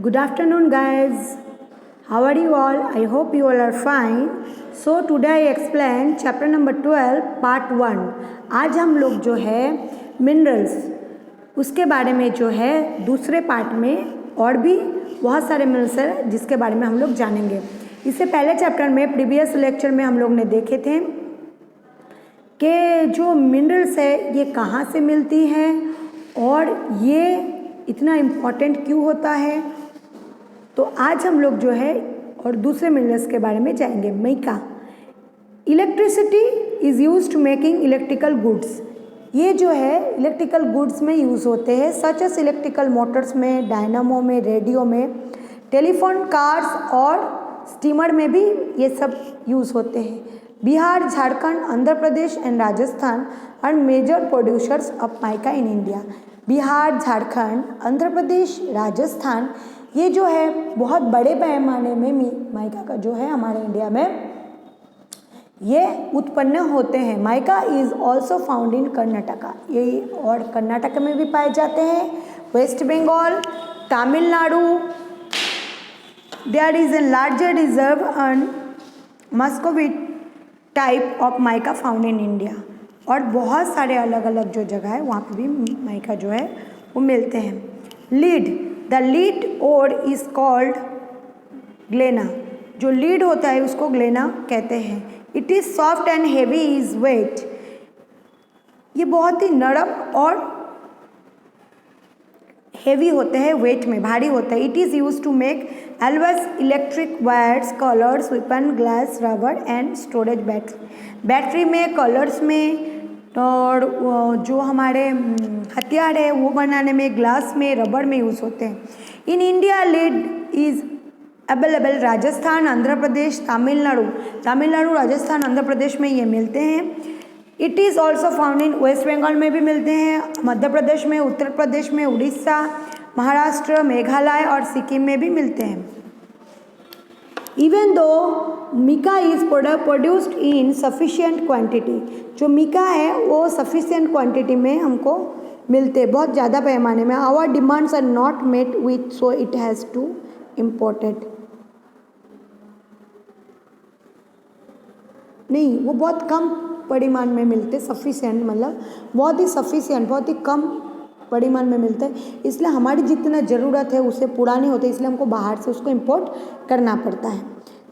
Good afternoon, guys. How are you all? I hope you all are fine. So today I explain chapter number 12 part 1. आज हम लोग जो है minerals उसके बारे में जो है दूसरे पार्ट में और भी बहुत सारे मिनरल्स हैं जिसके बारे में हम लोग जानेंगे। इससे पहले चैप्टर में प्रीवियस लेक्चर में हम लोग ने देखे थे कि जो मिनरल्स है ये कहाँ से मिलती हैं और ये इतना इम्पॉर्टेंट क्यों होता है। तो आज हम लोग जो है और दूसरे मिनरल्स के बारे में जाएंगे। Mica, electricity is use to making electrical goods. ये जो है इलेक्ट्रिकल गुड्स में यूज़ होते हैं, सच एस इलेक्ट्रिकल मोटर्स में, डायनामो में, रेडियो में, टेलीफोन, कार्स और स्टीमर में भी ये सब यूज़ होते हैं। Bihar, Jharkhand, Andhra Pradesh and Rajasthan are major producers of mica in India. Bihar, Jharkhand, Andhra Pradesh, Rajasthan ये जो है बहुत बड़े पैमाने में माइका का जो है हमारे इंडिया में ये उत्पन्न होते हैं। Mica is also found in Karnataka, ये और कर्नाटक में भी पाए जाते हैं, West Bengal, Tamil Nadu. There is a larger reserve and muscovite type of mica found in India. और बहुत सारे अलग अलग जो जगह है वहाँ पे भी माइका जो है वो मिलते हैं। Lead, the lead ore is called galena. जो लीड होता है उसको ग्लेना कहते हैं। It is soft and heavy is weight. ये बहुत ही नरम और हेवी होते हैं, वेट में भारी होता है। It is use to make alloys electric wires, colours, weapon, glass, rubber and storage battery. Battery में, कलर्स में और जो हमारे हथियार है वो बनाने में, ग्लास में, रबर में यूज़ होते हैं। In India lead is available Rajasthan, Andhra Pradesh, Tamil Nadu, Rajasthan, Andhra Pradesh में ये मिलते हैं। It is also found in West Bengal में भी मिलते हैं, मध्य प्रदेश में, उत्तर प्रदेश में, उड़ीसा, महाराष्ट्र, मेघालय और सिक्किम में भी मिलते हैं। Even though mica is produced in sufficient quantity, जो मिका है वो सफिशिएंट क्वांटिटी में हमको मिलते हैं, बहुत ज़्यादा पैमाने में। Our demands are not met with, so it has to imported. नहीं, वो बहुत कम परिमाण में मिलते, सफिशिएंट मतलब बहुत ही सफिशिएंट, बहुत ही कम परिमाण में मिलते हैं, इसलिए हमारी जितना ज़रूरत है उससे पूरा नहीं होता, इसलिए हमको बाहर से उसको इंपोर्ट करना पड़ता है।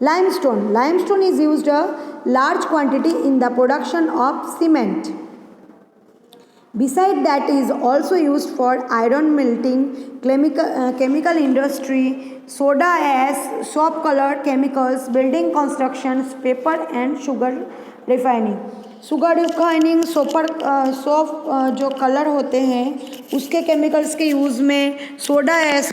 Limestone is used a large quantity in the production of cement. Beside that is also used for iron melting, chemical industry, soda ash, soap color chemicals, building constructions, paper and sugar refining. Sugar refining, soap जो colour होते हैं उसके chemicals के use में, soda एश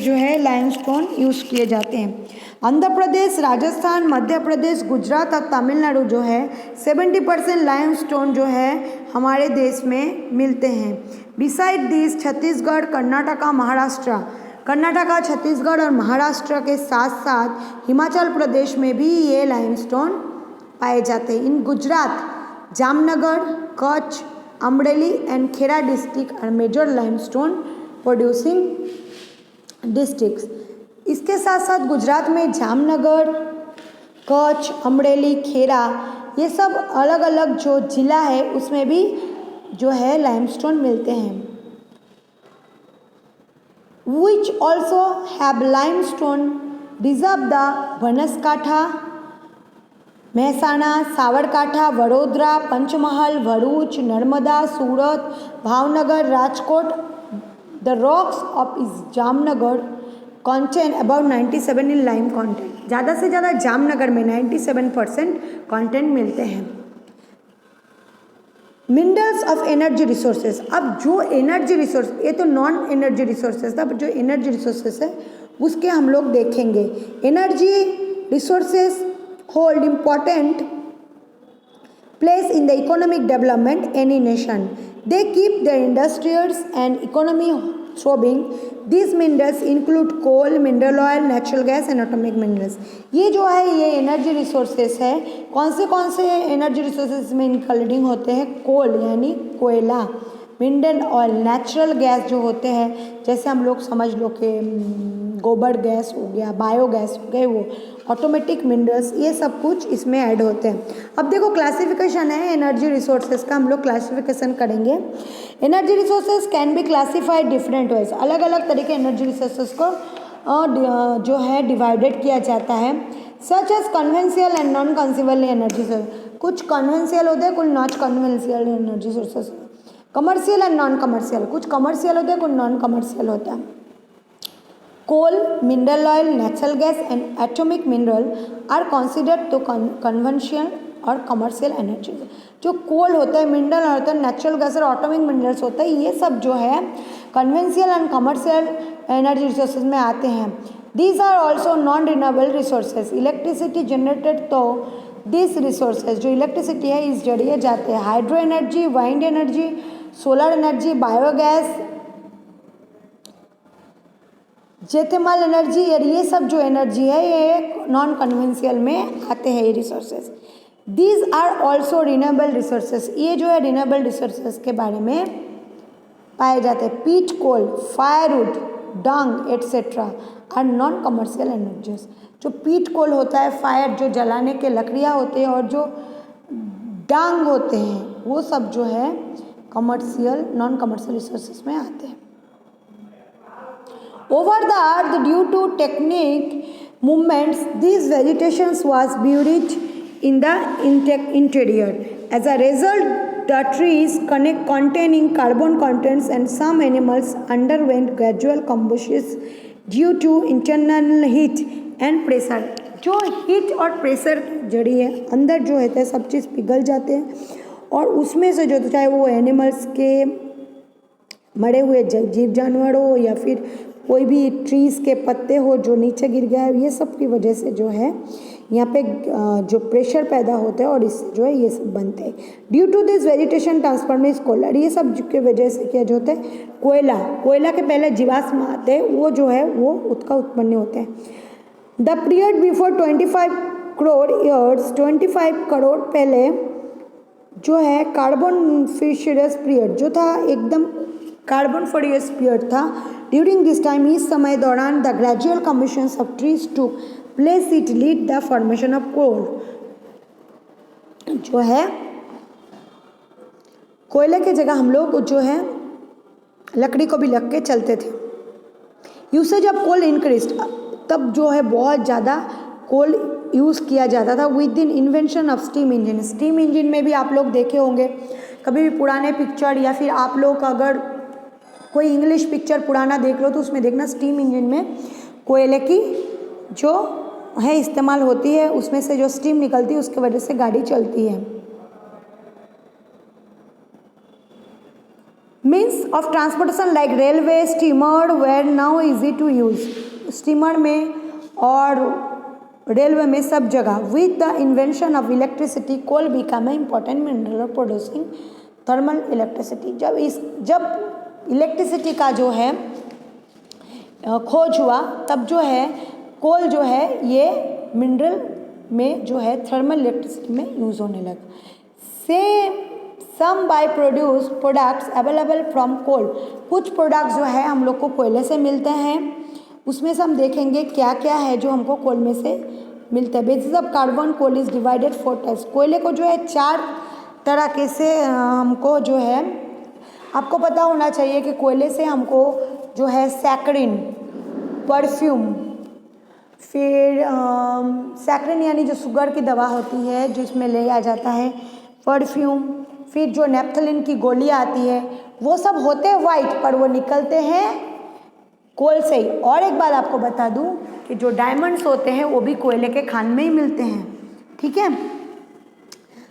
जो है limestone use किए जाते हैं। आंध्र प्रदेश, राजस्थान, मध्य प्रदेश, गुजरात और तमिलनाडु जो है 70% लाइमस्टोन जो है हमारे देश में मिलते हैं। बिसाइड दिस छत्तीसगढ़, कर्नाटका, छत्तीसगढ़ और महाराष्ट्र के साथ साथ हिमाचल प्रदेश में भी ये लाइमस्टोन पाए जाते हैं। In Gujarat, Jamnagar, Kutch, Amreli and Kheda district are major limestone producing districts. इसके साथ साथ गुजरात में जामनगर, कच्छ, अमरेली, खेड़ा ये सब अलग अलग जो ज़िला है उसमें भी जो है लाइमस्टोन मिलते हैं। Which also have limestone deserve the Banaskantha, Mehsana, Sabarkantha, Vadodara, Panchmahal, Bharuch, Narmada, Surat, Bhavnagar, Rajkot. The rocks of Jamnagar contain about 97 in lime content. ज़्यादा से ज़्यादा जामनगर में 97% कंटेंट मिलते हैं। Minerals of energy resources. अब जो एनर्जी रिसोर्स, ये तो नॉन एनर्जी रिसोर्सेज था, जो एनर्जी रिसोर्सेज है उसके हम लोग देखेंगे। Energy resources hold important place in the economic development any nation. They keep the industries and economy thriving. These minerals include coal, mineral oil, natural gas and atomic minerals. ये जो है ये energy resources है। कौन से energy resources में including होते हैं? कोल यानी कोयला, मिनरल ऑयल, नेचुरल गैस जो होते हैं, जैसे हम लोग समझ लो कि गोबर गैस हो गया, बायोगैस हो गए, वो ऑटोमेटिक मिनरल्स, ये सब कुछ इसमें ऐड होते हैं। अब देखो क्लासिफिकेशन है एनर्जी रिसोर्सेज का, हम लोग क्लासिफिकेशन करेंगे। Energy resources can be classified different ways, अलग अलग तरीके एनर्जी रिसोर्सेज को जो है डिवाइडेड किया जाता है। Such as conventional and non conventional energy source, कुछ कन्वेंशियल होते हैं, कुछ non conventional energy sources. Commercial and non commercial, कुछ कमर्शियल होते हैं, कुछ नॉन कमर्शियल होता है। Coal, mineral oil, natural gas and atomic mineral are considered to conventional और कमर्शियल एनर्जी। जो कोल होता है, मिनरल होता है, नेचुरल गैस और एटॉमिक मिनरल्स होता है, ये सब जो है conventional and commercial energy resources में आते हैं। These are also non-renewable resources. Electricity generated to this resources, जो इलेक्ट्रिसिटी है इस जरिए जाते हैं। Hydro energy, wind energy, solar energy, biogas, geothermal energy, और ये सब जो एनर्जी है ये नॉन कन्वेंशियल में आते हैं ये resources. These are also renewable resources, ये जो है रिन्यूएबल रिसोर्सेज के बारे में पाए जाते हैं। Peat coal, firewood, dung etcetera are non commercial energies. जो पीट कोल होता है, फायर जो जलाने के लकड़ियाँ होते हैं, और जो डंग होते हैं वो सब जो है कमर्शियल नॉन कमर्शियल रिसोर्सेज में आते हैं। Over the earth due to tectonic movements this vegetations was buried in the interior. As a result, the trees containing carbon contents and some animals underwent gradual combustion due to internal heat and pressure. जो heat और pressure जरिए अंदर जो है सब चीज़ पिघल जाते हैं, और उसमें से जो चाहे वो एनिमल्स के मरे हुए जीव जानवर हो या फिर कोई भी ट्रीज़ के पत्ते हो जो नीचे गिर गया है, ये सब की वजह से जो है यहाँ पे जो प्रेशर पैदा होता है और इससे जो है ये सब बनते हैं। ड्यू टू दिस वेजिटेशन ट्रांसफॉर्मेस कोल, ये सब की वजह से क्या जो होता है कोयला के पहले जीवाश्म आते हैं, वो जो है वो उसका उत्पन्न होते हैं। The period before 25 crore years, 25 crore पहले जो है कार्बन फिशरस पीरियड जो था, एकदम कार्बन फॉरियस पीरियड था। ड्यूरिंग दिस टाइम, इस समय दौरान the gradual combustion of trees to place it lead the formation of coal, जो है कोयले की जगह हम लोग जो है लकड़ी को भी लग के चलते थे। यूसेज ऑफ कोल इंक्रीज, तब जो है बहुत ज़्यादा कोल यूज़ किया जाता था। With in invention of steam engine, steam engine में भी आप लोग देखे होंगे कभी भी पुराने पिक्चर, या फिर आप लोग अगर कोई इंग्लिश पिक्चर पुराना देख लो तो उसमें देखना स्टीम इंजन में कोयले की जो है इस्तेमाल होती है, उसमें से जो स्टीम निकलती है उसके वजह से गाड़ी चलती है। Means of transportation like railway, steamer were now easy to use, steamer में और रेलवे में सब जगह। With the invention of electricity coal become a important mineral producing thermal electricity. जब इलेक्ट्रिसिटी का जो है खोज हुआ, तब जो है कोल जो है ये मिनरल में जो है थर्मल इलेक्ट्रिसिटी में यूज़ होने लगा। Some by produce products available from coal, कुछ प्रोडक्ट्स जो है हम लोग को कोयले से मिलते हैं, उसमें से हम देखेंगे क्या क्या है जो हमको कोल में से मिलता है। Basis of carbon coal is divided 4 types. कोयले को जो है 4 तरह के से हमको जो है, आपको पता होना चाहिए कि कोयले से हमको जो है सैकरिन, परफ्यूम, फिर सैकरिन यानी जो शुगर की दवा होती है जो इसमें लिया जाता है, परफ्यूम, फिर जो नेप्थलिन की गोलियां आती है, वो सब होते हैं वाइट, पर वो निकलते हैं कोल से ही। और एक बात आपको बता दूं कि जो डायमंड्स होते हैं वो भी कोयले के खान में ही मिलते हैं, ठीक है।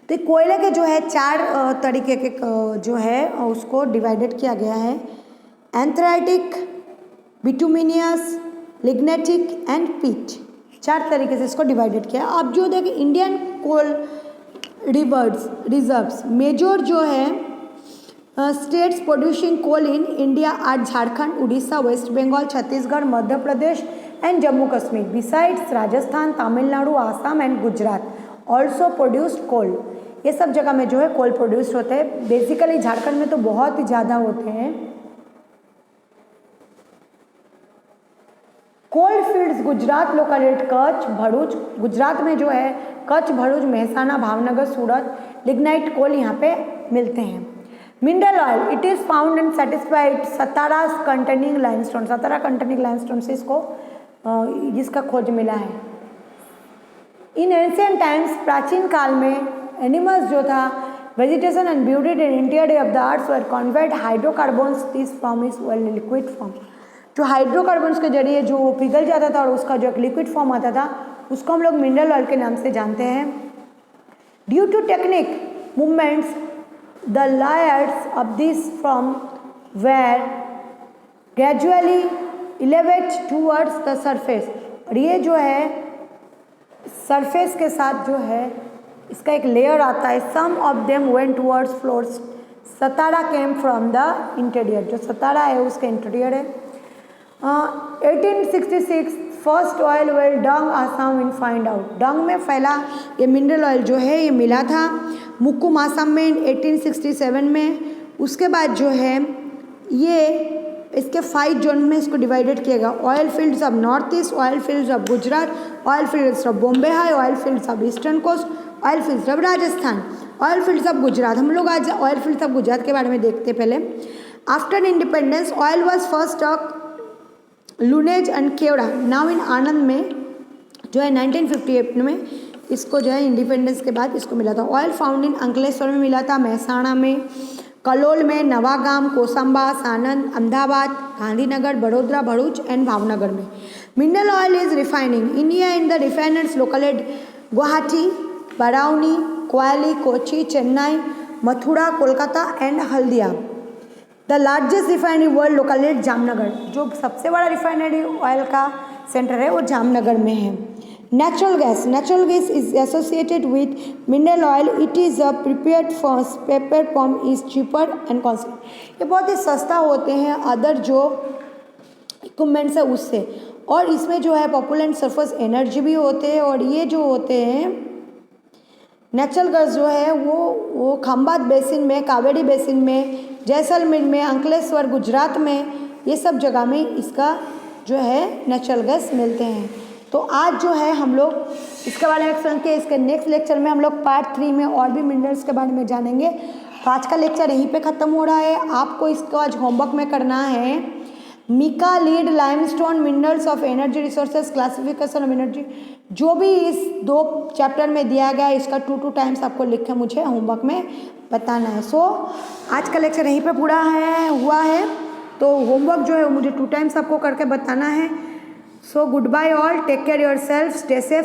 तो कोयले के जो है 4 तरीके के जो है उसको डिवाइडेड किया गया है। एंथ्राइटिक, बिटुमिनियस, लिग्नेटिक एंड पीट, 4 तरीके से इसको डिवाइडेड किया। अब जो देखिए इंडियन कोल रिजर्व्स मेजर जो है states producing coal in India are Jharkhand, Orissa, West Bengal, Chhattisgarh, Madhya Pradesh and Jammu Kashmir. Besides Rajasthan, Tamil Nadu, Assam and Gujarat also produced coal. ये सब जगह में जो है कोल प्रोड्यूस होते हैं। बेसिकली झारखंड में तो बहुत ही ज़्यादा होते हैं। कोल फील्ड्स गुजरात लोकेटेड कच्छ भरूच, गुजरात में जो है कच्छ भरूच मेहसाना भावनगर सूरत लिग्नाइट कोल यहाँ पे मिलते हैं। Mineral oil it is found and satisfied Satara containing limestone, Satara containing limestone से इसको जिसका खोज मिला है। इन एंशियंट टाइम्स प्राचीन काल में एनिमल्स जो था vegetation and beauty in interior of the earth were convert hydrocarbons this form is well liquid form. जो हाइड्रोकार्बन्स के जरिए जो पिघल जाता था और उसका जो एक लिक्विड फॉर्म आता था उसको हम लोग मिनरल ऑयल के नाम से जानते हैं। Due to tectonic movements the layers of this form were gradually elevated towards the surface। और ये जो है सरफेस के साथ जो है इसका एक लेयर आता है। Some of them went towards floors. Satara came from the interior, जो सतारा है उसका इंटीरियर है। 1866 first oil well dug Assam in find out. डंग में फैला ये मिनरल ऑयल जो है ये मिला था मुक्कुम आसाम में 1867 में। उसके बाद जो है ये इसके 5 जोन में इसको डिवाइडेड किया गया। Oil fields of north east, oil fields of Gujarat, oil fields of Bombay high, oil fields of eastern coast, oil fields of Rajasthan, oil fields of Gujarat. हम लोग आज ऑयल फील्ड्स ऑफ गुजरात के बारे में देखते पहले। After independence oil was first struck Lunej and Kevda now in Anand में जो है 1958 में इसको जो है इंडिपेंडेंस के बाद इसको मिला था। ऑयल फाउंड इन अंकलेश्वर में मिला था, महसाणा में, कलोल में, नवागाम, कोसंबा, सानंद, अहमदाबाद, गांधीनगर, बड़ोदरा, भरूच एंड भावनगर में। Mineral oil is refining India in the refiners located Guwahati, Barauni, Koyali, Kochi, Chennai, Mathura, Kolkata and Haldia. The largest refinery world located Jamnagar, जो सबसे बड़ा रिफाइनरी ऑयल का सेंटर है वो जामनगर में है। Natural gas is associated with mineral oil. It is a prepared for paper form is cheaper and costly. ये बहुत ही सस्ता होते हैं अदर जो इक्विपमेंट्स है उससे, और इसमें जो है पॉपुलेंट सरफेस एनर्जी भी होते हैं। और ये जो होते हैं नेचुरल गैस जो है वो खंभात बेसिन में, कावेरी बेसिन में, जैसलमेर में, अंकलेश्वर गुजरात में, ये सब जगह में इसका जो है नेचुरल गैस मिलते हैं। तो आज जो है हम लोग इसके बारे में सुन के इसके नेक्स्ट लेक्चर में हम लोग पार्ट 3 में और भी मिनरल्स के बारे में जानेंगे। तो आज का लेक्चर यहीं पे ख़त्म हो रहा है। आपको इसको आज होमवर्क में करना है mica lead limestone minerals of energy resources classification of energy. जो भी इस 2 चैप्टर में दिया गया है इसका 2 टाइम्स आपको लिख के मुझे होमवर्क में बताना है। सो आज का लेक्चर यहीं पे पूरा हुआ है। तो होमवर्क जो है वो मुझे 2 टाइम्स आपको करके बताना है। So good bye all, take care your self, stay safe.